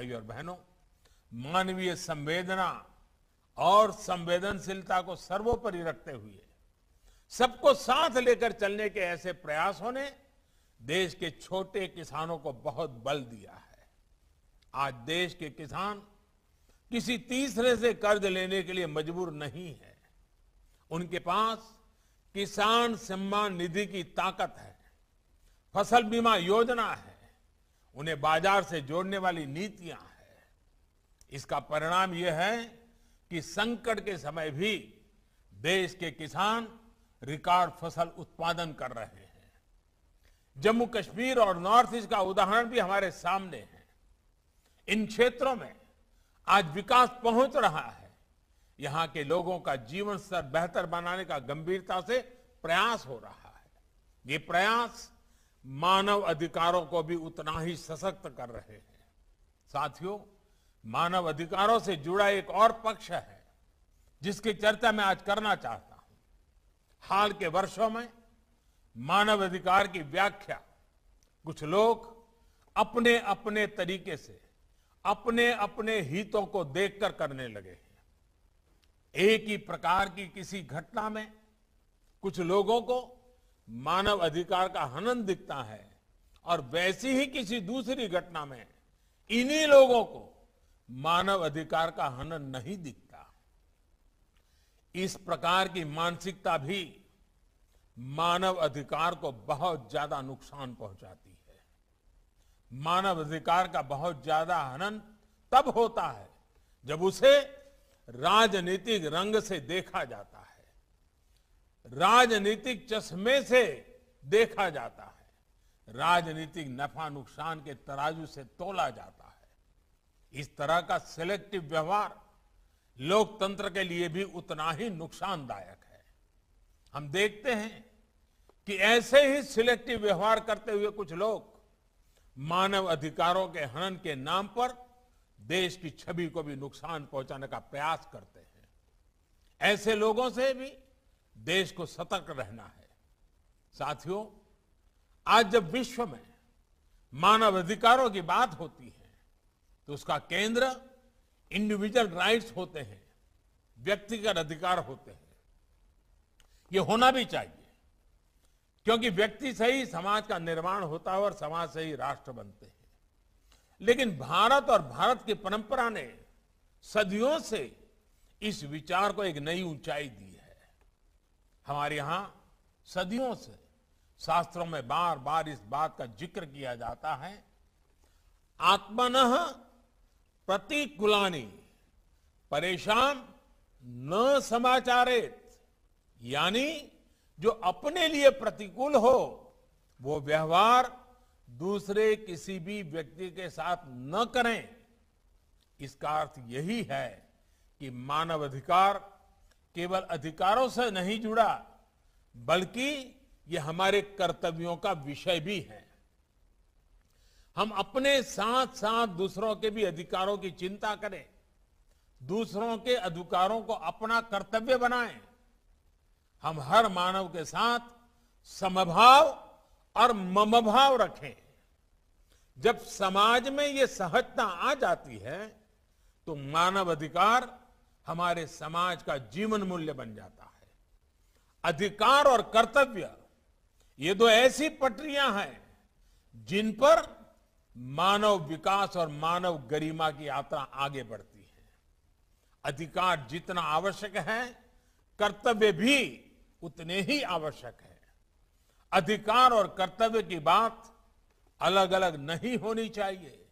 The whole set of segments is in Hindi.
भाई और बहनों, मानवीय संवेदना और संवेदनशीलता को सर्वोपरि रखते हुए सबको साथ लेकर चलने के ऐसे प्रयासों ने देश के छोटे किसानों को बहुत बल दिया है। आज देश के किसान किसी तीसरे से कर्ज लेने के लिए मजबूर नहीं है। उनके पास किसान सम्मान निधि की ताकत है, फसल बीमा योजना है, उन्हें बाजार से जोड़ने वाली नीतियां हैं। इसका परिणाम यह है कि संकट के समय भी देश के किसान रिकॉर्ड फसल उत्पादन कर रहे हैं। जम्मू कश्मीर और नॉर्थ ईस्ट का उदाहरण भी हमारे सामने है। इन क्षेत्रों में आज विकास पहुंच रहा है। यहां के लोगों का जीवन स्तर बेहतर बनाने का गंभीरता से प्रयास हो रहा है। ये प्रयास मानव अधिकारों को भी उतना ही सशक्त कर रहे हैं। साथियों, मानव अधिकारों से जुड़ा एक और पक्ष है जिसकी चर्चा मैं आज करना चाहता हूं। हाल के वर्षों में मानव अधिकार की व्याख्या कुछ लोग अपने अपने तरीके से अपने अपने हितों को देखकर करने लगे हैं। एक ही प्रकार की किसी घटना में कुछ लोगों को मानव अधिकार का हनन दिखता है और वैसी ही किसी दूसरी घटना में इन्हीं लोगों को मानव अधिकार का हनन नहीं दिखता। इस प्रकार की मानसिकता भी मानव अधिकार को बहुत ज्यादा नुकसान पहुंचाती है। मानव अधिकार का बहुत ज्यादा हनन तब होता है जब उसे राजनीतिक रंग से देखा जाता है, राजनीतिक चश्मे से देखा जाता है, राजनीतिक नफा नुकसान के तराजू से तोला जाता है। इस तरह का सिलेक्टिव व्यवहार लोकतंत्र के लिए भी उतना ही नुकसानदायक है। हम देखते हैं कि ऐसे ही सिलेक्टिव व्यवहार करते हुए कुछ लोग मानव अधिकारों के हनन के नाम पर देश की छवि को भी नुकसान पहुंचाने का प्रयास करते हैं। ऐसे लोगों से भी देश को सतर्क रहना है। साथियों, आज जब विश्व में मानव अधिकारों की बात होती है तो उसका केंद्र इंडिविजुअल राइट्स होते हैं, व्यक्तिगत अधिकार होते हैं। ये होना भी चाहिए, क्योंकि व्यक्ति से ही समाज का निर्माण होता है और समाज से ही राष्ट्र बनते हैं। लेकिन भारत और भारत की परंपरा ने सदियों से इस विचार को एक नई ऊंचाई दी है। हमारे यहां सदियों से शास्त्रों में बार बार इस बात का जिक्र किया जाता है, आत्मनः प्रतिकूलानि परेशान न समाचारेत, यानी जो अपने लिए प्रतिकूल हो वो व्यवहार दूसरे किसी भी व्यक्ति के साथ न करें। इसका अर्थ यही है कि मानव अधिकार केवल अधिकारों से नहीं जुड़ा, बल्कि ये हमारे कर्तव्यों का विषय भी है। हम अपने साथ साथ दूसरों के भी अधिकारों की चिंता करें, दूसरों के अधिकारों को अपना कर्तव्य बनाएं। हम हर मानव के साथ समभाव और ममभाव रखें। जब समाज में ये सहजता आ जाती है तो मानव अधिकार हमारे समाज का जीवन मूल्य बन जाता है। अधिकार और कर्तव्य ये दो ऐसी पटरियां हैं जिन पर मानव विकास और मानव गरिमा की यात्रा आगे बढ़ती है। अधिकार जितना आवश्यक है, कर्तव्य भी उतने ही आवश्यक है। अधिकार और कर्तव्य की बात अलग अलग नहीं होनी चाहिए,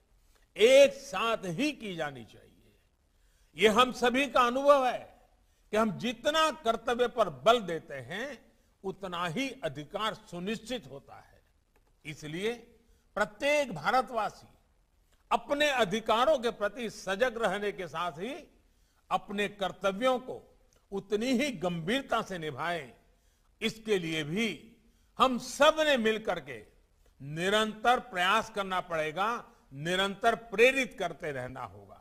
एक साथ ही की जानी चाहिए। ये हम सभी का अनुभव है कि हम जितना कर्तव्य पर बल देते हैं उतना ही अधिकार सुनिश्चित होता है। इसलिए प्रत्येक भारतवासी अपने अधिकारों के प्रति सजग रहने के साथ ही अपने कर्तव्यों को उतनी ही गंभीरता से निभाएं। इसके लिए भी हम सब ने मिलकर के निरंतर प्रयास करना पड़ेगा, निरंतर प्रेरित करते रहना होगा।